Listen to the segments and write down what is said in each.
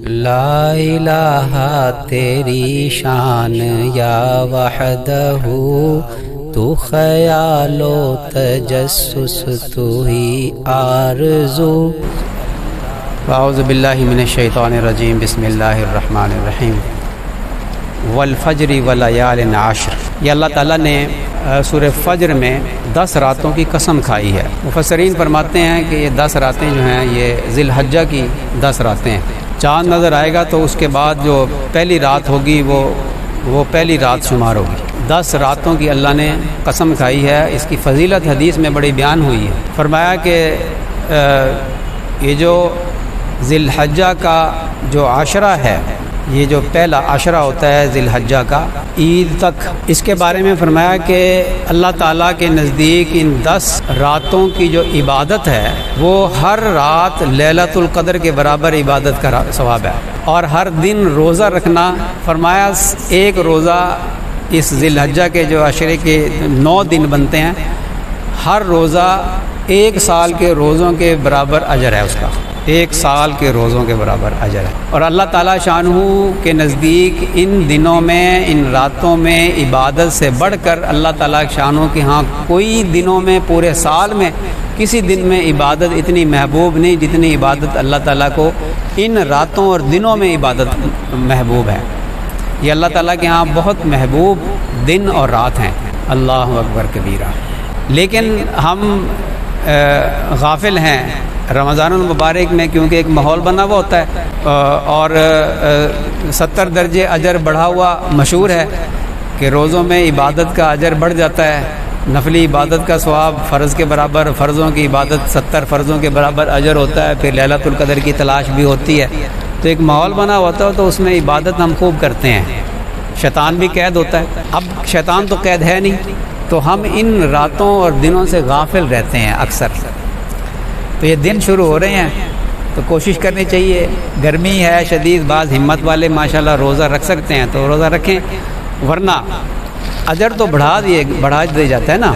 لا الہ تیری شان یا وحدہ، تو خیال و تجسس تو ہی آرزو۔ اعوذ باللہ من الشیطان الرجیم، بسم اللہ الرحمن الرحیم۔ والفجر ولیال عشر، یہ اللہ تعالیٰ نے سورہ فجر میں 10 راتوں کی قسم کھائی ہے۔ مفسرین فرماتے ہیں کہ یہ 10 راتیں جو ہیں یہ ذی الحجہ کی 10 راتیں ہیں۔ چاند نظر آئے گا تو اس کے بعد جو پہلی رات ہوگی وہ پہلی رات شمار ہوگی۔ 10 راتوں کی اللہ نے قسم کھائی ہے۔ اس کی فضیلت حدیث میں بڑی بیان ہوئی ہے۔ فرمایا کہ یہ جو ذی الحجہ کا جو عشرہ ہے، یہ جو پہلا عشرہ ہوتا ہے ذی الحجہ کا عید تک، اس کے بارے میں فرمایا کہ اللہ تعالیٰ کے نزدیک ان 10 راتوں کی جو عبادت ہے وہ ہر رات لیلۃ القدر کے برابر عبادت کا ثواب ہے۔ اور ہر دن روزہ رکھنا، فرمایا ایک روزہ اس ذی الحجہ کے جو عشرے کے 9 دن بنتے ہیں، ہر روزہ 1 سال کے روزوں کے برابر اجر ہے، اس کا 1 سال کے روزوں کے برابر اجر ہے۔ اور اللہ تعالیٰ شانہ کے نزدیک ان دنوں میں، ان راتوں میں عبادت سے بڑھ کر اللہ تعالیٰ شانہ کے ہاں کوئی دنوں میں، پورے سال میں کسی دن میں عبادت اتنی محبوب نہیں جتنی عبادت اللہ تعالیٰ کو ان راتوں اور دنوں میں عبادت محبوب ہے۔ یہ اللہ تعالیٰ کے ہاں بہت محبوب دن اور رات ہیں۔ اللہ اکبر کبیرہ۔ لیکن ہم غافل ہیں رمضان المبارک میں، کیونکہ ایک ماحول بنا ہوا ہوتا ہے اور 70 درجے اجر بڑھا ہوا مشہور ہے کہ روزوں میں عبادت کا اجر بڑھ جاتا ہے، نفلی عبادت کا ثواب فرض کے برابر، فرضوں کی عبادت 70 فرضوں کے برابر اجر ہوتا ہے، پھر لیلۃ القدر کی تلاش بھی ہوتی ہے۔ تو ایک ماحول بنا ہوتا ہے تو اس میں عبادت ہم خوب کرتے ہیں۔ شیطان بھی قید ہوتا ہے، اب شیطان تو قید ہے نہیں، تو ہم ان راتوں اور دنوں سے غافل رہتے ہیں اکثر۔ تو یہ دن شروع ہو رہے ہیں تو کوشش کرنی چاہیے، گرمی ہے شدید، بعض ہمت والے ماشاءاللہ روزہ رکھ سکتے ہیں تو روزہ رکھیں، ورنہ اجر تو بڑھا دیا جاتا ہے نا۔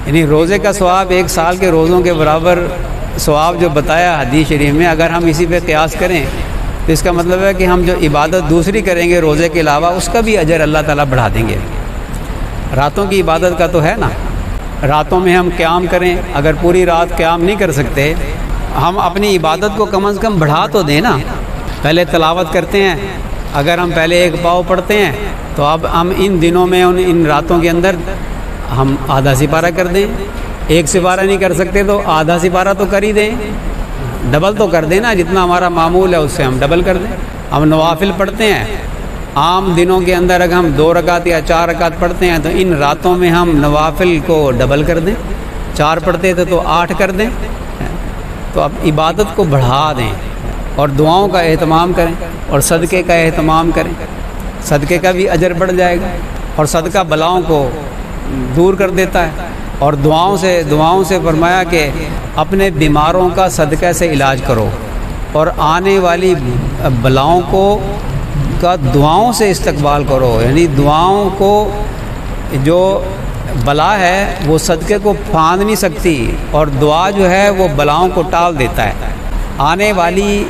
یعنی روزے کا ثواب 1 سال کے روزوں کے برابر ثواب جو بتایا حدیث شریف میں، اگر ہم اسی پہ قیاس کریں تو اس کا مطلب ہے کہ ہم جو عبادت دوسری کریں گے روزے کے علاوہ، اس کا بھی اجر اللہ تعالیٰ بڑھا دیں گے۔ راتوں کی عبادت کا تو ہے نا، راتوں میں ہم قیام کریں، اگر پوری رات قیام نہیں کر سکتے، ہم اپنی عبادت کو کم از کم بڑھا تو دیں نا۔ پہلے تلاوت کرتے ہیں، اگر ہم پہلے 1 پاؤ پڑھتے ہیں تو اب ہم ان دنوں میں ان راتوں کے اندر ہم آدھا سپارہ کر دیں۔ 1 سپارہ نہیں کر سکتے تو آدھا سپارہ تو کر ہی دیں، ڈبل تو کر دیں نا، جتنا ہمارا معمول ہے اس سے ہم ڈبل کر دیں۔ ہم نوافل پڑھتے ہیں، عام دنوں کے اندر اگر ہم 2 رکعت یا 4 رکعت پڑھتے ہیں تو ان راتوں میں ہم نوافل کو ڈبل کر دیں، 4 پڑھتے تھے تو 8 کر دیں۔ تو اب عبادت کو بڑھا دیں اور دعاؤں کا اہتمام کریں اور صدقے کا اہتمام کریں، صدقے کا بھی اجر بڑھ جائے گا، اور صدقہ بلاؤں کو دور کر دیتا ہے۔ اور دعاؤں سے فرمایا کہ اپنے بیماروں کا صدقہ سے علاج کرو، اور آنے والی بلاؤں کا دعاؤں سے استقبال کرو۔ یعنی دعاؤں کو، جو بلا ہے وہ صدقے کو پھاند نہیں سکتی، اور دعا جو ہے وہ بلاؤں کو ٹال دیتا ہے۔ آنے والی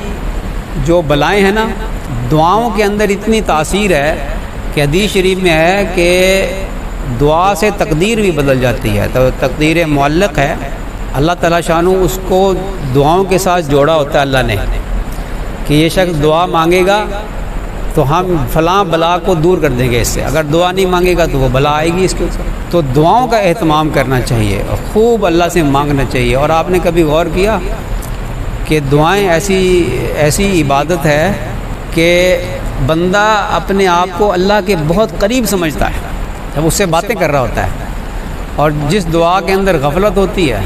جو بلائیں ہیں نا، دعاؤں کے اندر اتنی تاثیر ہے کہ حدیث شریف میں ہے کہ دعا سے تقدیر بھی بدل جاتی ہے۔ تو تقدیر معلق ہے، اللہ تعالیٰ شانہ اس کو دعاؤں کے ساتھ جوڑا ہوتا ہے اللہ نے، کہ یہ شخص دعا مانگے گا تو ہم فلاں بلا کو دور کر دیں گے اس سے، اگر دعا نہیں مانگے گا تو وہ بلا آئے گی اس کے اوپر۔ تو دعاؤں کا اہتمام کرنا چاہیے اور خوب اللہ سے مانگنا چاہیے۔ اور آپ نے کبھی غور کیا کہ دعائیں ایسی عبادت ہے کہ بندہ اپنے آپ کو اللہ کے بہت قریب سمجھتا ہے جب اس سے باتیں کر رہا ہوتا ہے، اور جس دعا کے اندر غفلت ہوتی ہے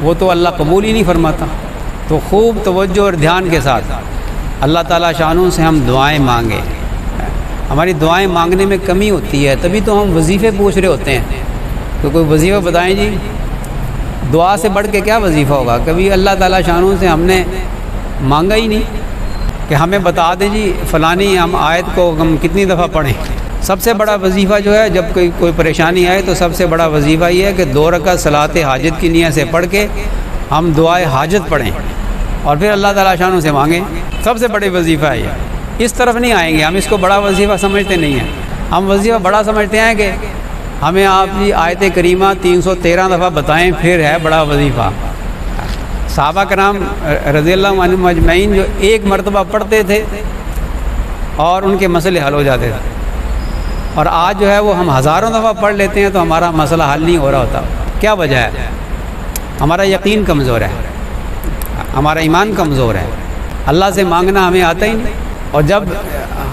وہ تو اللہ قبول ہی نہیں فرماتا۔ تو خوب توجہ اور دھیان کے ساتھ اللہ تعالیٰ شانوں سے ہم دعائیں مانگیں۔ ہماری دعائیں مانگنے میں کمی ہوتی ہے، تبھی تو ہم وظیفے پوچھ رہے ہوتے ہیں تو کوئی وظیفہ بتائیں جی، دعا سے بڑھ کے کیا وظیفہ ہوگا؟ کبھی اللہ تعالیٰ شانوں سے ہم نے مانگا ہی نہیں کہ ہمیں بتا دیں جی فلانی ہم آیت کو ہم کتنی دفعہ پڑھیں۔ سب سے بڑا وظیفہ جو ہے، جب کوئی پریشانی آئے تو سب سے بڑا وظیفہ یہ ہے کہ 2 رکعت صلاۃ حاجت کی نیت سے پڑھ کے ہم دعائے حاجت پڑھیں، اور پھر اللہ تعالیٰ شانوں سے مانگیں. سب سے بڑی وظیفہ ہے یہ. اس طرف نہیں آئیں گے, ہم اس کو بڑا وظیفہ سمجھتے نہیں ہیں. ہم وظیفہ بڑا سمجھتے ہیں کہ ہمیں آپ کی آیت کریمہ 313 دفعہ بتائیں پھر ہے بڑا وظیفہ. صحابہ کرام رضی اللہ عنہم اجمعین جو ایک مرتبہ پڑھتے تھے اور ان کے مسئلے حل ہو جاتے تھے, اور آج جو ہے وہ ہم ہزاروں دفعہ پڑھ لیتے ہیں تو ہمارا مسئلہ حل نہیں ہو رہا ہوتا. کیا وجہ ہے؟ ہمارا یقین کمزور ہے, ہمارا ایمان کمزور ہے. اللہ سے مانگنا ہمیں آتا ہی نہیں. اور جب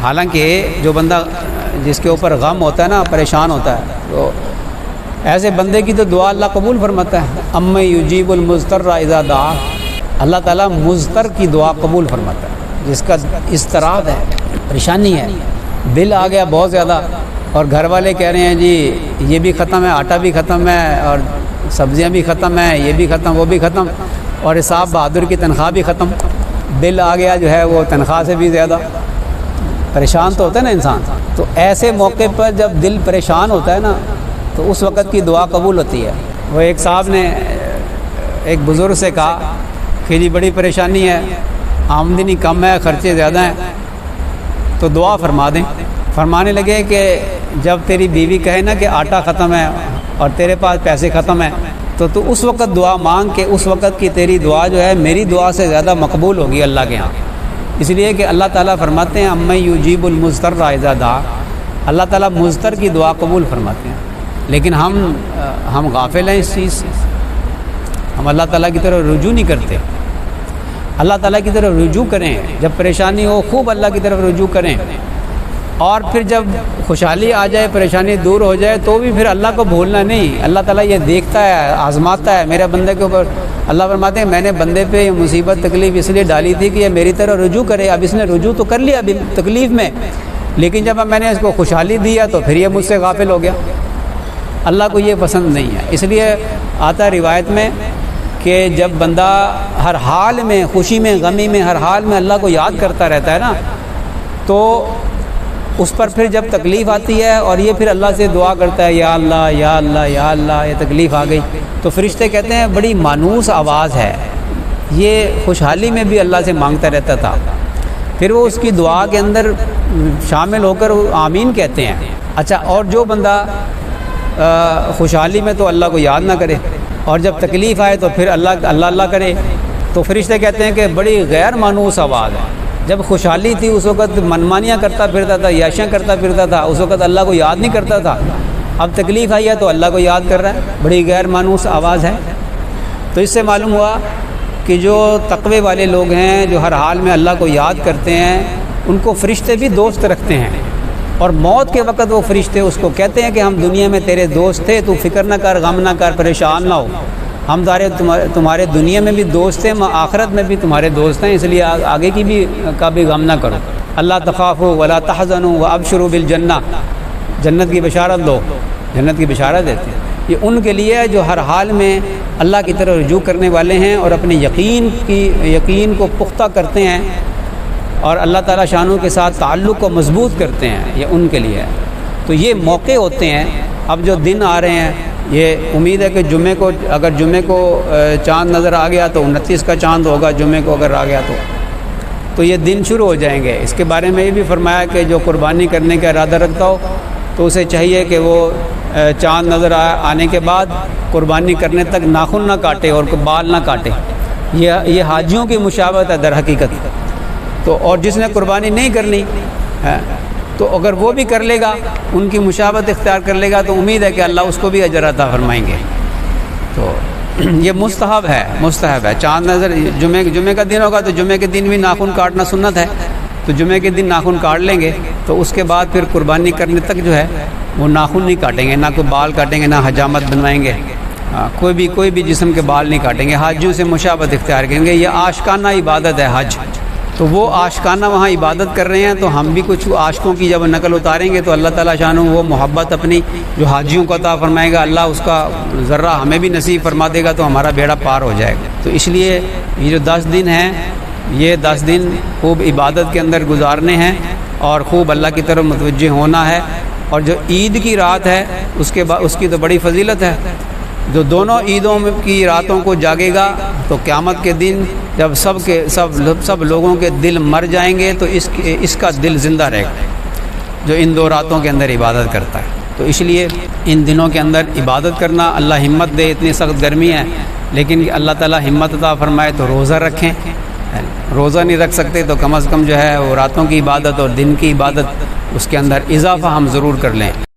حالانکہ جو بندہ جس کے اوپر غم ہوتا ہے نا, پریشان ہوتا ہے, تو ایسے بندے کی تو دعا اللہ قبول فرماتا ہے. اَمَّن یُجِیبُ الْمُضْطَرَّ اِذَا دَعَاهُ, اللہ تعالیٰ مضطر کی دعا قبول فرماتا ہے. جس کا اضطراب ہے, پریشانی ہے, بل آ گیا بہت زیادہ, اور گھر والے کہہ رہے ہیں جی یہ بھی ختم ہے, آٹا بھی ختم ہے, اور سبزیاں بھی ختم ہیں, یہ بھی ختم, وہ بھی ختم, اور حساب بہادر کی تنخواہ بھی ختم. بل آ گیا جو ہے وہ تنخواہ سے بھی زیادہ. پریشان تو ہوتا ہے نا انسان. تو ایسے موقع پر جب دل پریشان ہوتا ہے نا, تو اس وقت کی دعا قبول ہوتی ہے. وہ ایک صاحب نے ایک بزرگ سے کہا کہ جی بڑی پریشانی ہے, آمدنی کم ہے, خرچے زیادہ ہیں, تو دعا فرما دیں. فرمانے لگے کہ جب تیری بیوی کہے نا کہ آٹا ختم ہے اور تیرے پاس پیسے ختم ہیں, تو اس وقت دعا مانگ کے اس وقت کی تیری دعا جو ہے میری دعا سے زیادہ مقبول ہوگی اللہ کے ہاں. اس لیے کہ اللہ تعالیٰ فرماتے ہیں اَمَّن یُجِیبُ الْمُضْطَرَّ اِذَا دَعَاهُ, اللہ تعالیٰ مضطر کی دعا قبول فرماتے ہیں. لیکن ہم غافل ہیں اس چیز سے. ہم اللہ تعالیٰ کی طرف رجوع نہیں کرتے. اللہ تعالیٰ کی طرف رجوع کریں, جب پریشانی ہو خوب اللہ کی طرف رجوع کریں, اور پھر جب خوشحالی آ جائے, پریشانی دور ہو جائے, تو بھی پھر اللہ کو بھولنا نہیں. اللہ تعالیٰ یہ دیکھتا ہے, آزماتا ہے میرے بندے کے اوپر. اللہ فرماتے ہیں میں نے بندے پہ یہ مصیبت تکلیف اس لیے ڈالی تھی کہ یہ میری طرف رجوع کرے. اب اس نے رجوع تو کر لیا ابھی تکلیف میں, لیکن جب میں نے اس کو خوشحالی دیا تو پھر یہ مجھ سے غافل ہو گیا. اللہ کو یہ پسند نہیں ہے. اس لیے آتا ہے روایت میں کہ جب بندہ ہر حال میں, خوشی میں, غمی میں, ہر حال میں اللہ کو یاد کرتا رہتا ہے نا, تو اس پر پھر جب تکلیف آتی ہے اور یہ پھر اللہ سے دعا کرتا ہے یا اللہ یا اللہ یا اللہ, یہ تکلیف آ گئی, تو فرشتے کہتے ہیں بڑی مانوس آواز ہے. یہ خوشحالی میں بھی اللہ سے مانگتا رہتا تھا, پھر وہ اس کی دعا کے اندر شامل ہو کر آمین کہتے ہیں. اچھا, اور جو بندہ خوشحالی میں تو اللہ کو یاد نہ کرے, اور جب تکلیف آئے تو پھر اللہ کرے, تو فرشتے کہتے ہیں کہ بڑی غیر مانوس آواز ہے. جب خوشحالی تھی اس وقت منمانیاں کرتا پھرتا تھا, یاشیاں کرتا پھرتا تھا, اس وقت اللہ کو یاد نہیں کرتا تھا. اب تکلیف آئی ہے تو اللہ کو یاد کر رہا ہے, بڑی غیر مانوس آواز ہے. تو اس سے معلوم ہوا کہ جو تقوی والے لوگ ہیں, جو ہر حال میں اللہ کو یاد کرتے ہیں, ان کو فرشتے بھی دوست رکھتے ہیں. اور موت کے وقت وہ فرشتے اس کو کہتے ہیں کہ ہم دنیا میں تیرے دوست تھے, تو فکر نہ کر, غم نہ کر, پریشان نہ ہو, ہم تمہارے دنیا میں بھی دوست ہیں, آخرت میں بھی تمہارے دوست ہیں, اس لیے آگے کی کا بھی غم نہ کرو. اللہ تخافوا ولا تحزنوا وابشروا بالجنہ, جنت کی بشارت دو, جنت کی بشارت دیتے ہیں. یہ ان کے لیے جو ہر حال میں اللہ کی طرف رجوع کرنے والے ہیں اور اپنے یقین کو پختہ کرتے ہیں اور اللہ تعالیٰ شانوں کے ساتھ تعلق کو مضبوط کرتے ہیں, یہ ان کے لیے ہے. تو یہ موقع ہوتے ہیں. اب جو دن آ رہے ہیں, یہ امید ہے کہ اگر جمعے کو چاند نظر آ گیا تو 29 کا چاند ہوگا, جمعے کو اگر آ گیا تو یہ دن شروع ہو جائیں گے. اس کے بارے میں یہ بھی فرمایا کہ جو قربانی کرنے کا ارادہ رکھتا ہو تو اسے چاہیے کہ وہ چاند نظر آنے کے بعد قربانی کرنے تک ناخن نہ کاٹے اور بال نہ کاٹے. یہ حاجیوں کی مشابہت ہے در حقیقت. تو اور جس نے قربانی نہیں کرنی تو اگر وہ بھی کر لے گا, ان کی مشابہت اختیار کر لے گا, تو امید ہے کہ اللہ اس کو بھی اجر عطا فرمائیں گے. تو یہ مستحب ہے. چاند نظر جمعے کا دن ہوگا تو جمعے کے دن بھی ناخن کاٹنا سنت ہے, تو جمعے کے دن ناخن کاٹ لیں گے, تو اس کے بعد پھر قربانی کرنے تک جو ہے وہ ناخن نہیں کاٹیں گے, نہ کوئی بال کاٹیں گے, نہ حجامت بنوائیں گے, کوئی بھی جسم کے بال نہیں کاٹیں گے. حاجیوں سے مشابہت اختیار کریں گے. یہ عاشقانہ عبادت ہے حج, تو وہ عاشقانہ وہاں عبادت کر رہے ہیں, تو ہم بھی کچھ عاشقوں کی جب نقل اتاریں گے تو اللہ تعالیٰ شانہ وہ محبت اپنی جو حاجیوں کو عطا فرمائے گا, اللہ اس کا ذرہ ہمیں بھی نصیب فرما دے گا, تو ہمارا بیڑا پار ہو جائے گا. تو اس لیے یہ جو 10 دن ہیں, یہ 10 دن خوب عبادت کے اندر گزارنے ہیں اور خوب اللہ کی طرف متوجہ ہونا ہے. اور جو عید کی رات ہے اس کی تو بڑی فضیلت ہے. جو دونوں عیدوں کی راتوں کو جاگے گا تو قیامت کے دن جب سب لوگوں کے دل مر جائیں گے تو اس کا دل زندہ رہے گا جو ان 2 راتوں کے اندر عبادت کرتا ہے۔ تو اس لیے ان دنوں کے اندر عبادت کرنا، اللہ ہمت دے، اتنی سخت گرمی ہے لیکن اللہ تعالیٰ ہمت عطا فرمائے تو روزہ رکھیں، روزہ نہیں رکھ سکتے تو کم از کم جو ہے وہ راتوں کی عبادت اور دن کی عبادت اس کے اندر اضافہ ہم ضرور کر لیں۔